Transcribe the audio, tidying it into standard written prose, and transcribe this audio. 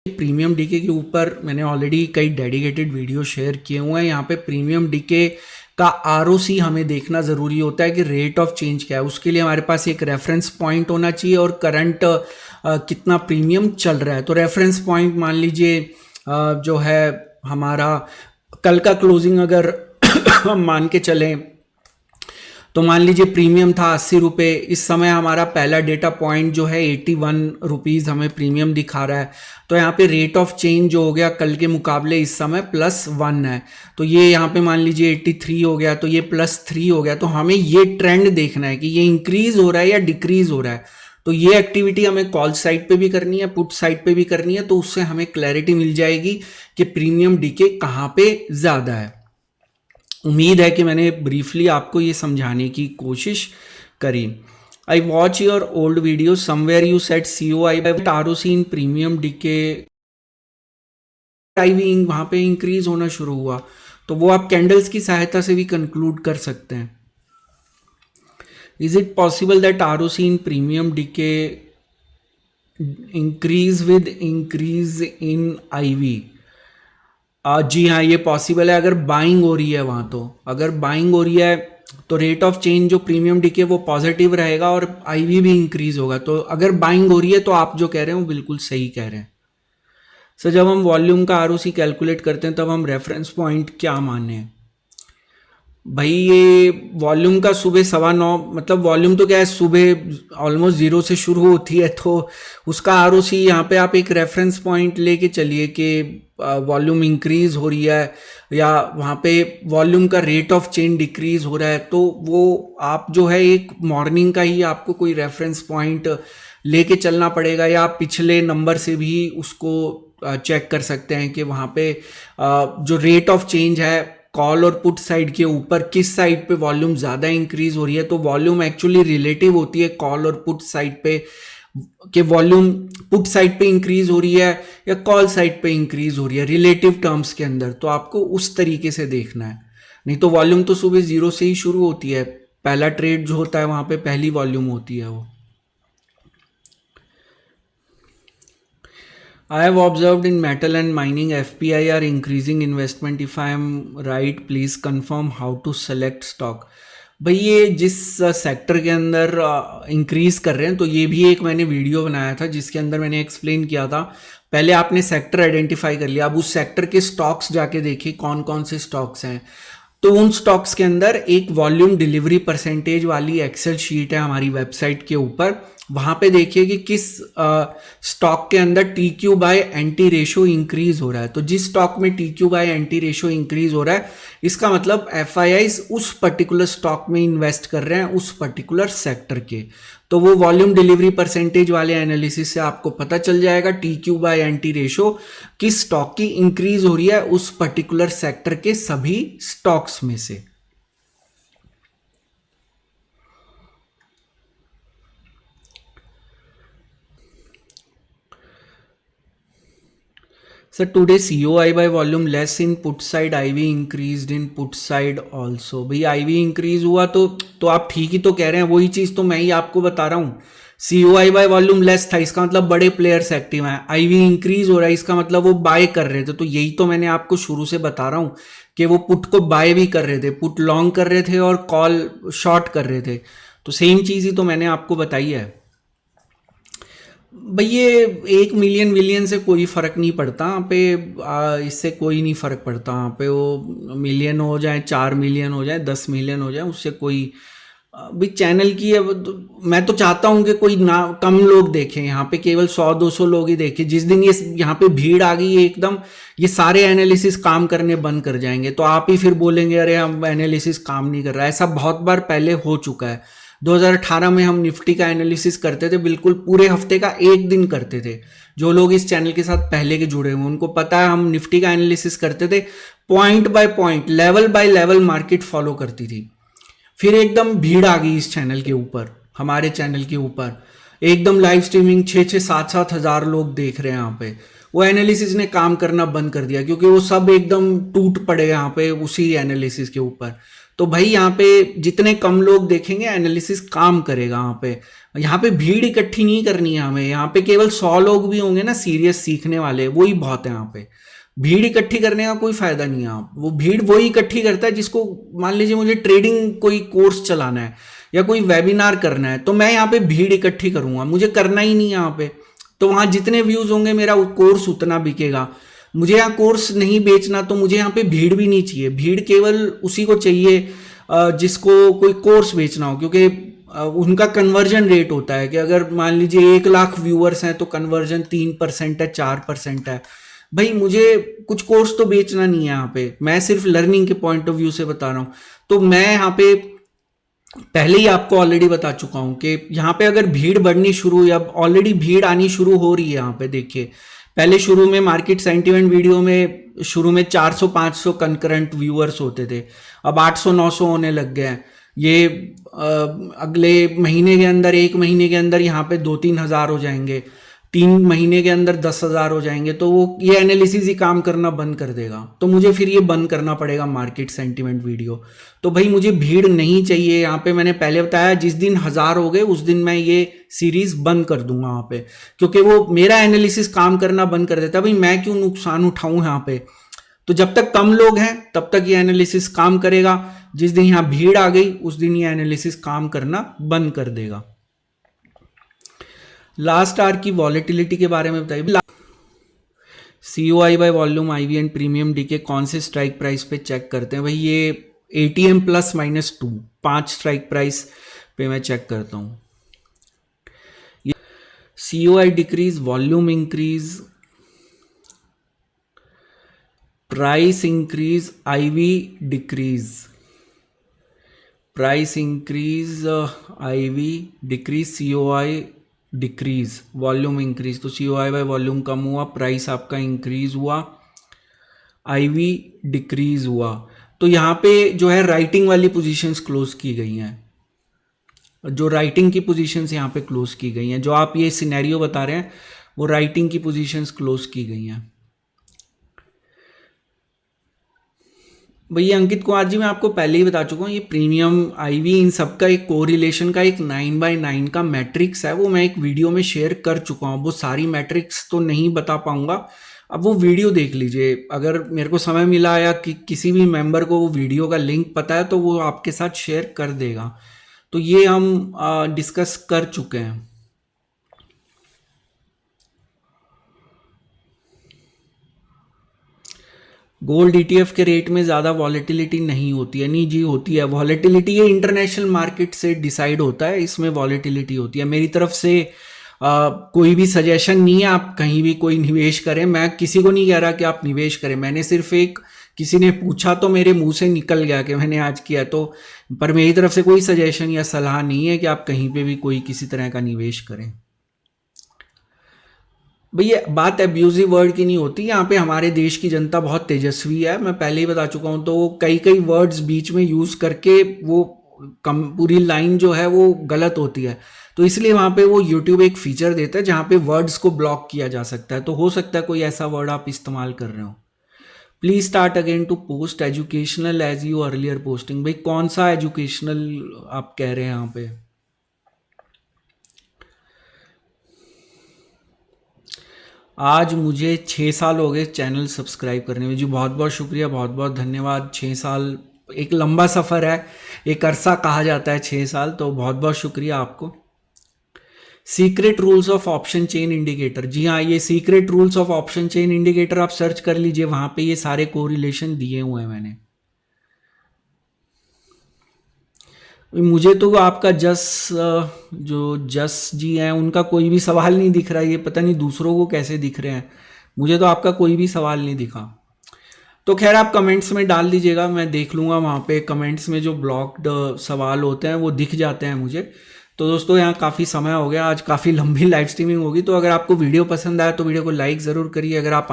Premium DK के ऊपर मैंने ऑलरेडी कई डेडिकेटेड वीडियो शेयर किए हुए हैं। यहाँ पे प्रीमियम डीके का आरओसी हमें देखना ज़रूरी होता है कि रेट ऑफ चेंज क्या है। उसके लिए हमारे पास एक रेफरेंस पॉइंट होना चाहिए और करंट कितना प्रीमियम चल रहा है। तो रेफरेंस पॉइंट मान लीजिए जो है हमारा कल का क्लोजिंग अगर हम मान के चलें तो मान लीजिए प्रीमियम था 80 रुपये, इस समय हमारा पहला डेटा पॉइंट जो है 81 रुपीज़ हमें प्रीमियम दिखा रहा है। तो यहाँ पे रेट ऑफ चेंज जो हो गया कल के मुकाबले इस समय +1 है। तो ये यहाँ पे मान लीजिए 83 हो गया, तो ये +3 हो गया। तो हमें ये ट्रेंड देखना है कि ये इंक्रीज हो रहा है या डिक्रीज हो रहा है। तो ये एक्टिविटी हमें कॉल साइड पे भी करनी है, पुट साइड पे भी करनी है। तो उससे हमें क्लैरिटी मिल जाएगी कि प्रीमियम डीके कहाँ पे ज़्यादा है। उम्मीद है कि मैंने ब्रीफली आपको ये समझाने की कोशिश करी। I watch your old video, somewhere you set COI by ROC in premium DK driving वहाँ पे इंक्रीज होना शुरू हुआ। तो वो आप कैंडल्स की सहायता से भी कंक्लूड कर सकते हैं। Is it possible that ROC in premium DK increase with increase in IV? जी हाँ, ये पॉसिबल है अगर बाइंग हो रही है वहाँ। तो अगर बाइंग हो रही है तो रेट ऑफ चेंज जो प्रीमियम डीके वो पॉजिटिव रहेगा और IV भी इंक्रीज होगा। तो अगर बाइंग हो रही है तो आप जो कह रहे हैं वो बिल्कुल सही कह रहे हैं। सर जब हम वॉल्यूम का आरओसी कैलकुलेट करते हैं तब हम रेफरेंस पॉइंट क्या माने? भाई ये वॉल्यूम का सुबह 9:15 मतलब वॉल्यूम तो क्या है सुबह ऑलमोस्ट 0 से शुरू होती है। तो उसका आरओसी यहाँ पे आप एक रेफरेंस पॉइंट लेके चलिए कि वॉल्यूम इंक्रीज हो रही है या वहाँ पे वॉल्यूम का रेट ऑफ चेंज डिक्रीज हो रहा है। तो वो आप जो है एक मॉर्निंग का ही आपको कोई रेफरेंस पॉइंट लेके चलना पड़ेगा या आप पिछले नंबर से भी उसको चेक कर सकते हैं कि वहाँ पे जो रेट ऑफ चेंज है कॉल और पुट साइड के ऊपर किस साइड पे वॉल्यूम ज़्यादा इंक्रीज हो रही है। तो वॉल्यूम एक्चुअली रिलेटिव होती है कॉल और पुट साइड पे, कि वॉल्यूम पुट साइड पे इंक्रीज हो रही है या कॉल साइड पे इंक्रीज हो रही है रिलेटिव टर्म्स के अंदर। तो आपको उस तरीके से देखना है, नहीं तो वॉल्यूम तो सुबह 0 से ही शुरू होती है। पहला ट्रेड जो होता है वहाँ पे पहली वॉल्यूम होती है वो। I have observed in metal and mining FPI are increasing investment. If I am right, please confirm how to select stock. भाई ये जिस सेक्टर के अंदर इंक्रीज कर रहे हैं तो ये भी एक मैंने वीडियो बनाया था जिसके अंदर मैंने एक्सप्लेन किया था। पहले आपने सेक्टर आइडेंटिफाई कर लिया, अब उस सेक्टर के स्टॉक्स जाके देखिए कौन कौन से स्टॉक्स हैं। तो उन स्टॉक्स के अंदर एक वॉल्यूम डिलीवरी परसेंटेज वाली एक्सेल शीट है हमारी वेबसाइट के ऊपर। वहां पे देखिए कि किस स्टॉक के अंदर TQ bye anti ratio increase हो रहा है। तो जिस स्टॉक में TQ bye anti ratio increase हो रहा है इसका मतलब FIIs उस पर्टिकुलर स्टॉक में इन्वेस्ट कर रहे हैं उस पर्टिकुलर सेक्टर के। तो वो वॉल्यूम डिलीवरी परसेंटेज वाले एनालिसिस से आपको पता चल जाएगा TQ बाय एंटी रेशो किस स्टॉक की इंक्रीज हो रही है उस पर्टिकुलर सेक्टर के सभी स्टॉक्स में से। Sir today COI by volume less in put side, IV increased in put side also। भाई IV इंक्रीज हुआ तो आप ठीक ही तो कह रहे हैं, वही चीज तो मैं ही आपको बता रहा हूँ। COI by वॉल्यूम लेस था इसका मतलब बड़े प्लेयर्स एक्टिव हैं। IV इंक्रीज हो रहा है इसका मतलब वो बाय कर रहे थे। तो यही तो मैंने आपको शुरू से बता रहा हूँ कि वो पुट को बाय भी कर रहे थे, पुट लॉन्ग कर रहे थे और कॉल शॉर्ट कर रहे थे। तो सेम चीज ही तो मैंने आपको बताई है। भाई ये 1 मिलियन विलियन से कोई फ़र्क नहीं पड़ता यहाँ पे, इससे कोई नहीं फ़र्क पड़ता यहाँ पे। वो मिलियन हो जाए, 4 मिलियन हो जाए, 10 मिलियन हो जाए, उससे कोई भी चैनल की है। मैं तो चाहता हूँ कि कोई ना कम लोग देखें यहाँ पे, केवल 100-200 लोग ही देखें। जिस दिन ये यहाँ पे भीड़ आ गई है एकदम, ये सारे एनालिसिस काम करने बंद कर जाएंगे। तो आप ही फिर बोलेंगे अरे हम एनालिसिस काम नहीं कर रहा है। ऐसा बहुत बार पहले हो चुका है। 2018 में हम निफ्टी का एनालिसिस करते थे, बिल्कुल पूरे हफ्ते का एक दिन करते थे। जो लोग इस चैनल के साथ पहले के जुड़े हुए उनको पता है, हम निफ्टी का एनालिसिस करते थे, point by point, level by level market follow करती थी। फिर एकदम भीड़ आ गई इस चैनल के ऊपर, हमारे चैनल के ऊपर एकदम लाइव स्ट्रीमिंग 6-7 हज़ार लोग देख रहे हैं यहाँ पे। वो एनालिसिस ने काम करना बंद कर दिया क्योंकि वो सब एकदम टूट पड़े यहाँ पे उसी एनालिसिस के ऊपर। तो तो भाई यहाँ पे जितने कम लोग देखेंगे एनालिसिस काम करेगा। यहाँ पे भीड़ इकट्ठी नहीं करनी है हमें। यहाँ पे केवल 100 लोग भी होंगे ना सीरियस सीखने वाले, वही बहुत है। यहाँ पे भीड़ इकट्ठी करने का कोई फायदा नहीं है। आप वो भीड़ वही इकट्ठी करता है जिसको, मान लीजिए मुझे ट्रेडिंग कोई कोर्स चलाना है या कोई वेबिनार करना है, तो मैं यहाँ पे भीड़ इकट्ठी करूंगा, मुझे करना ही नहीं यहाँ पे। तो वहां जितने व्यूज होंगे मेरा कोर्स उतना बिकेगा। मुझे यहाँ कोर्स नहीं बेचना, तो मुझे यहाँ पे भीड़ भी नहीं चाहिए। भीड़ केवल उसी को चाहिए जिसको कोई कोर्स बेचना हो, क्योंकि उनका कन्वर्जन रेट होता है कि अगर मान लीजिए 1 लाख व्यूअर्स हैं तो कन्वर्जन 3% है, 4% है। भाई मुझे कुछ कोर्स तो बेचना नहीं है यहाँ पे, मैं सिर्फ लर्निंग के पॉइंट ऑफ व्यू से बता रहा हूँ। तो मैं यहाँ पे पहले ही आपको ऑलरेडी बता चुका हूं कि यहाँ पे अगर भीड़ बढ़नी शुरू, या ऑलरेडी भीड़ आनी शुरू हो रही है यहाँ पे। देखिए पहले शुरू में मार्केट सेंटिमेंट वीडियो में शुरू में 400-500 कंकरेंट व्यूअर्स होते थे, अब 800-900 होने लग गए हैं। ये अगले महीने के अंदर, 1 महीने के अंदर यहाँ पे 2-3 हज़ार हो जाएंगे, 3 महीने के अंदर 10,000 हो जाएंगे। तो वो ये एनालिसिस ही काम करना बंद कर देगा, तो मुझे फिर ये बंद करना पड़ेगा मार्केट सेंटिमेंट वीडियो। तो भाई मुझे भीड़ नहीं चाहिए यहाँ पे। मैंने पहले बताया जिस दिन 1000 हो गए उस दिन मैं ये सीरीज बंद कर दूंगा वहाँ पे, क्योंकि वो मेरा एनालिसिस काम करना बंद कर देता है। भाई मैं क्यों नुकसान उठाऊं यहाँ पे। तो जब तक कम लोग हैं तब तक ये एनालिसिस काम करेगा। जिस दिन यहाँ भीड़ आ गई उस दिन ये एनालिसिस काम करना बंद कर देगा। लास्ट आवर की वॉलेटिलिटी के बारे में बताइए। COI by volume, IV and premium DK कौन से स्ट्राइक प्राइस पे चेक करते हैं? भाई ये ATM +-2 5 स्ट्राइक प्राइस पे मैं चेक करता हूँ। COI decrease, volume increase, price increase, IV decrease, price increase, IV decrease, COI decrease, volume increase. तो COI बाय वॉल्यूम कम हुआ, प्राइस आपका इंक्रीज हुआ, IV डिक्रीज हुआ। तो यहाँ पे जो है राइटिंग वाली पोजीशंस क्लोज की गई हैं, जो राइटिंग की पोजीशंस यहाँ पे क्लोज की गई हैं। जो आप ये सिनेरियो बता रहे हैं वो राइटिंग की पोजीशंस क्लोज की गई हैं। भैया अंकित कुमार जी, मैं आपको पहले ही बता चुका हूँ, ये प्रीमियम, IV इन सब का एक कोरिलेशन का एक 9x9 का मैट्रिक्स है, वो मैं एक वीडियो में शेयर कर चुका हूँ। वो सारी मैट्रिक्स तो नहीं बता पाऊंगा, अब वो वीडियो देख लीजिए। अगर मेरे को समय मिला या किसी भी मेंबर को वो वीडियो का लिंक पता है तो वो आपके साथ शेयर कर देगा। तो ये हम डिस्कस कर चुके हैं। गोल्ड ETF के रेट में ज़्यादा वॉलेटिलिटी नहीं होती है? नहीं जी, होती है वॉलेटिलिटी। ये इंटरनेशनल मार्केट से डिसाइड होता है, इसमें वॉलेटिलिटी होती है। मेरी तरफ से कोई भी सजेशन नहीं है आप कहीं भी कोई निवेश करें। मैं किसी को नहीं कह रहा कि आप निवेश करें। मैंने सिर्फ एक, किसी ने पूछा तो मेरे मुंह से निकल गया कि मैंने आज किया, तो पर मेरी तरफ से कोई सजेशन या सलाह नहीं है कि आप कहीं पे भी कोई किसी तरह का निवेश करें। भैया बात एब्यूजिव वर्ड की नहीं होती। यहाँ पे हमारे देश की जनता बहुत तेजस्वी है, मैं पहले ही बता चुका हूँ। तो कई वर्ड्स बीच में यूज़ करके वो पूरी लाइन जो है वो गलत होती है। तो इसलिए वहाँ पे वो YouTube एक फीचर देता है जहाँ पे वर्ड्स को ब्लॉक किया जा सकता है। तो हो सकता है कोई ऐसा वर्ड आप इस्तेमाल कर रहे हो। Please start again to post educational as you earlier posting. भाई कौन सा एजुकेशनल आप कह रहे हैं यहाँ पे? आज मुझे 6 साल हो गए चैनल सब्सक्राइब करने में। जी बहुत बहुत शुक्रिया, बहुत बहुत धन्यवाद। 6 साल एक लंबा सफ़र है, एक अरसा कहा जाता है 6 साल, तो बहुत बहुत शुक्रिया आपको। Secret rules of option chain indicator, जी हाँ, ये secret rules of option chain indicator आप सर्च कर लीजिए, वहां पे ये सारे कोरिलेशन दिए हुए हैं मैंने। मुझे तो आपका जो जस जी हैं उनका कोई भी सवाल नहीं दिख रहा है। ये पता नहीं दूसरों को कैसे दिख रहे हैं, मुझे तो आपका कोई भी सवाल नहीं दिखा। तो खैर आप कमेंट्स में डाल दीजिएगा, मैं देख लूँगा। वहाँ पे कमेंट्स में जो ब्लॉक्ड सवाल होते हैं वो दिख जाते हैं मुझे। तो दोस्तों यहाँ काफ़ी समय हो गया, आज काफ़ी लंबी लाइव स्ट्रीमिंग होगी। तो अगर आपको वीडियो पसंद आया तो वीडियो को लाइक ज़रूर करिए। अगर आप